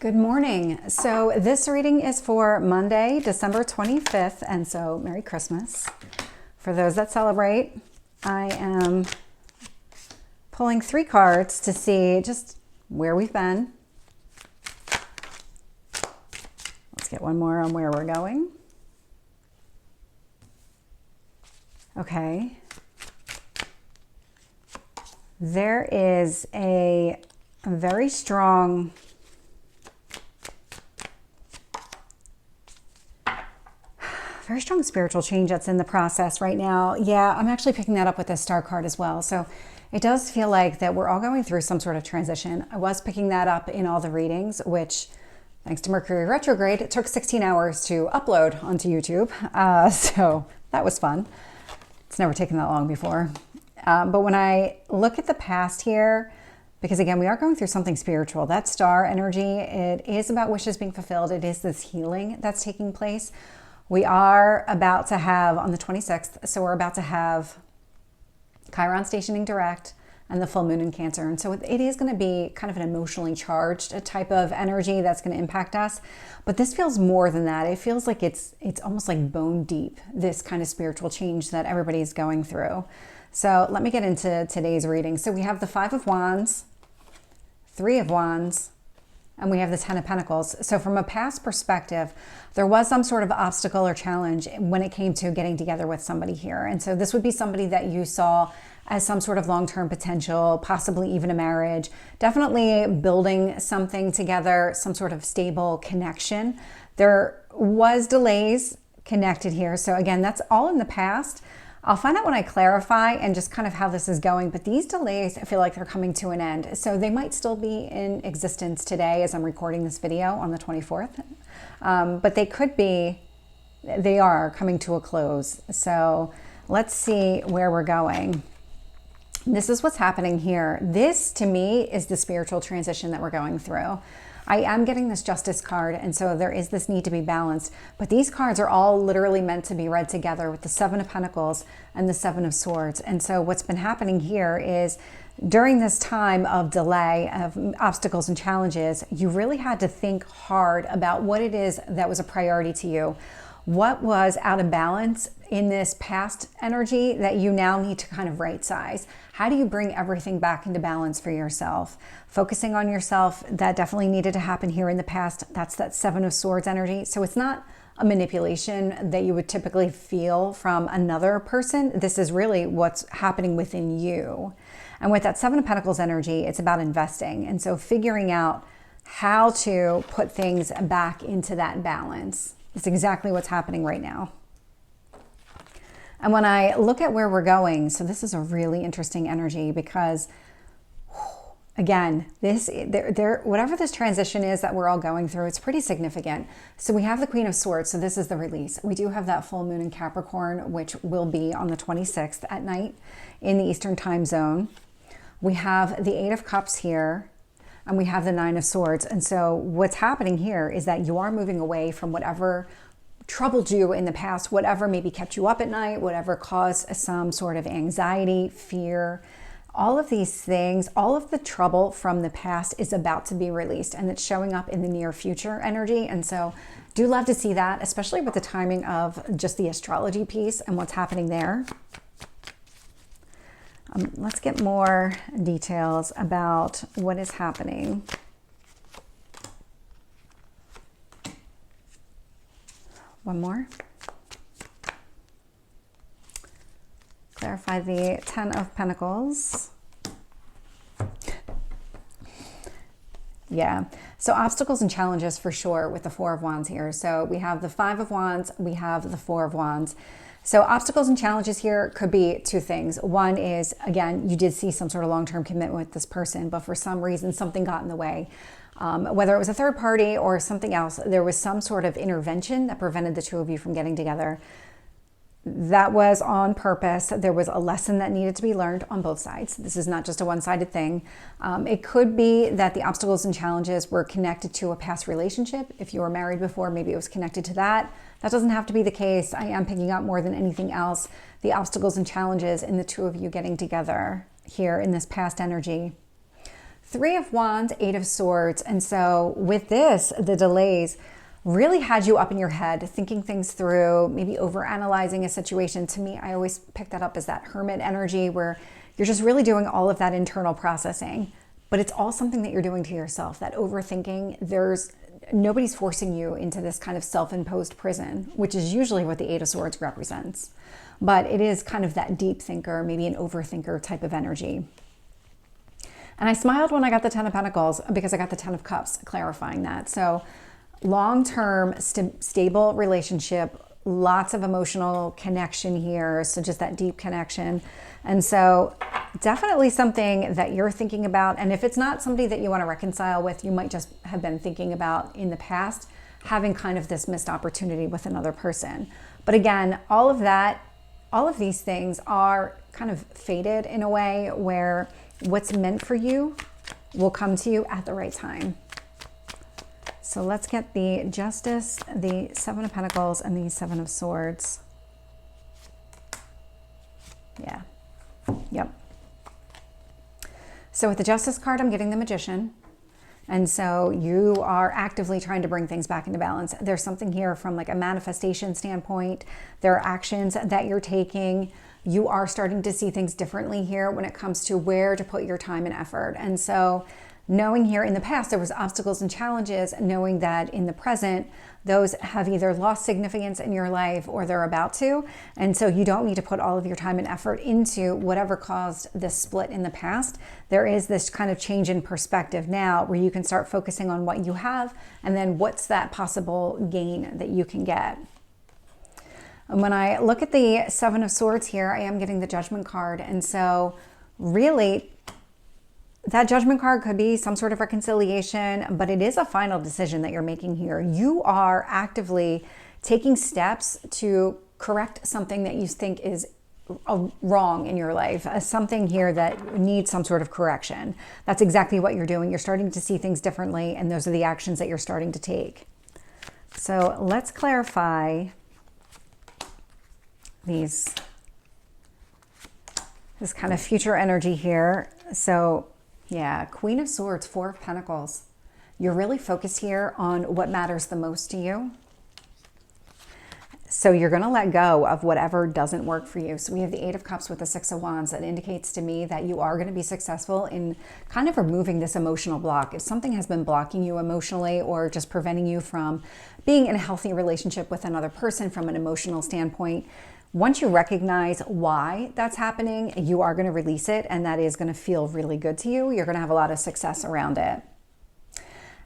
Good morning. So this reading is for Monday, December 25th, and so Merry Christmas. For those that celebrate, I am pulling 3 cards to see just where we've been. Let's get one more on where we're going. Okay. There is a very strong spiritual change that's in the process right now. Yeah, I'm actually picking that up with this star card as well. So it does feel like that we're all going through some sort of transition. I was picking that up in all the readings, which thanks to Mercury retrograde, it took 16 hours to upload onto YouTube. So that was fun. It's never taken that long before. But when I look at the past here, because again, we are going through something spiritual. That star energy, it is about wishes being fulfilled. It is this healing that's taking place. We are about to have, on the 26th, so we're about to have Chiron stationing direct and the full moon in Cancer. And so it is going to be kind of an emotionally charged type of energy that's going to impact us. But this feels more than that. It feels like it's almost like bone deep, this kind of spiritual change that everybody is going through. So let me get into today's reading. So we have the 5 of Wands, 3 of Wands, and we have the 10 of Pentacles. So from a past perspective, there was some sort of obstacle or challenge when it came to getting together with somebody here. And so this would be somebody that you saw as some sort of long-term potential, possibly even a marriage, definitely building something together, some sort of stable connection. There was delays connected here. So again, that's all in the past. I'll find out when I clarify and just kind of how this is going, but these delays, I feel like they're coming to an end. So they might still be in existence today as I'm recording this video on the 24th, but they are coming to a close. So let's see where we're going. This is what's happening here. This to me is the spiritual transition that we're going through. I am getting this Justice card, and so there is this need to be balanced. But these cards are all literally meant to be read together with the 7 of Pentacles and the 7 of Swords. And so what's been happening here is during this time of delay, of obstacles and challenges, you really had to think hard about what it is that was a priority to you. What was out of balance in this past energy that you now need to kind of right size? How do you bring everything back into balance for yourself? Focusing on yourself, that definitely needed to happen here in the past. That's that 7 of Swords energy. So it's not a manipulation that you would typically feel from another person. This is really what's happening within you. And with that 7 of Pentacles energy, it's about investing. And so figuring out how to put things back into that balance. It's exactly what's happening right now. And when I look at where we're going, so this is a really interesting energy because, again, whatever this transition is that we're all going through, it's pretty significant. So we have the Queen of Swords, so this is the release. We do have that full moon in Capricorn, which will be on the 26th at night in the Eastern time zone. We have the 8 of Cups here. And we have the 9 of Swords. And so what's happening here is that you are moving away from whatever troubled you in the past, whatever maybe kept you up at night, whatever caused some sort of anxiety, fear, all of these things, all of the trouble from the past is about to be released, and it's showing up in the near future energy. And so do love to see that, especially with the timing of just the astrology piece and what's happening there. Let's get more details about what is happening. One more. Clarify the 10 of Pentacles. Yeah, so obstacles and challenges for sure with the 4 of Wands here. So we have the 5 of Wands, we have the 4 of Wands. So obstacles and challenges here could be 2 things. One is, again, you did see some sort of long-term commitment with this person, but for some reason, something got in the way. Whether it was a third party or something else, there was some sort of intervention that prevented the 2 of you from getting together. That was on purpose. There was a lesson that needed to be learned on both sides. This is not just a one-sided thing. It could be that the obstacles and challenges were connected to a past relationship. If you were married before, maybe it was connected to that. That doesn't have to be the case. I am picking up more than anything else the obstacles and challenges in the 2 of you getting together here in this past energy. Three of Wands, Eight of Swords. And so with this, the delays really had you up in your head, thinking things through, maybe overanalyzing a situation. To me, I always pick that up as that hermit energy where you're just really doing all of that internal processing. But it's all something that you're doing to yourself, that overthinking. Nobody's forcing you into this kind of self-imposed prison, which is usually what the Eight of Swords represents. But it is kind of that deep thinker, maybe an overthinker type of energy. And I smiled when I got the Ten of Pentacles because I got the Ten of Cups clarifying that. So long-term, stable relationship, lots of emotional connection here. So just that deep connection. And so definitely something that you're thinking about. And if it's not somebody that you want to reconcile with, you might just have been thinking about in the past, having kind of this missed opportunity with another person. But again, all of these things are kind of fated in a way where what's meant for you will come to you at the right time. So let's get the Justice, the Seven of Pentacles, and the Seven of Swords. Yeah. Yep. So with the Justice card, I'm getting the Magician. And so you are actively trying to bring things back into balance. There's something here from like a manifestation standpoint. There are actions that you're taking. You are starting to see things differently here when it comes to where to put your time and effort. And so knowing here in the past there was obstacles and challenges, knowing that in the present those have either lost significance in your life or they're about to. And so you don't need to put all of your time and effort into whatever caused this split in the past. There is this kind of change in perspective now where you can start focusing on what you have and then what's that possible gain that you can get. And when I look at the Seven of Swords here, I am getting the Judgment card. And so really, that Judgment card could be some sort of reconciliation, but it is a final decision that you're making here. You are actively taking steps to correct something that you think is wrong in your life, something here that needs some sort of correction. That's exactly what you're doing. You're starting to see things differently, and those are the actions that you're starting to take. So let's clarify this kind of future energy here. So yeah, Queen of Swords, Four of Pentacles. You're really focused here on what matters the most to you. So you're going to let go of whatever doesn't work for you. So we have the Eight of Cups with the Six of Wands. That indicates to me that you are going to be successful in kind of removing this emotional block. If something has been blocking you emotionally or just preventing you from being in a healthy relationship with another person from an emotional standpoint, once you recognize why that's happening, you are going to release it, and that is going to feel really good to you. You're going to have a lot of success around it.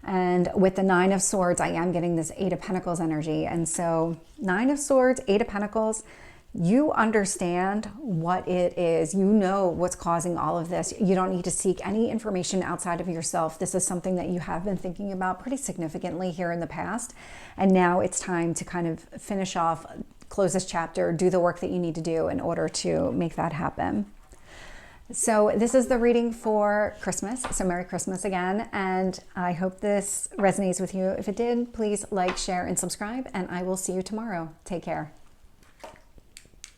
And with the Nine of Swords, I am getting this Eight of Pentacles energy. And so Nine of Swords, Eight of Pentacles, you understand what it is. You know what's causing all of this. You don't need to seek any information outside of yourself. This is something that you have been thinking about pretty significantly here in the past. And now it's time to kind of finish off, close this chapter, do the work that you need to do in order to make that happen. So this is the reading for Christmas. So Merry Christmas again. And I hope this resonates with you. If it did, please like, share, and subscribe. And I will see you tomorrow. Take care.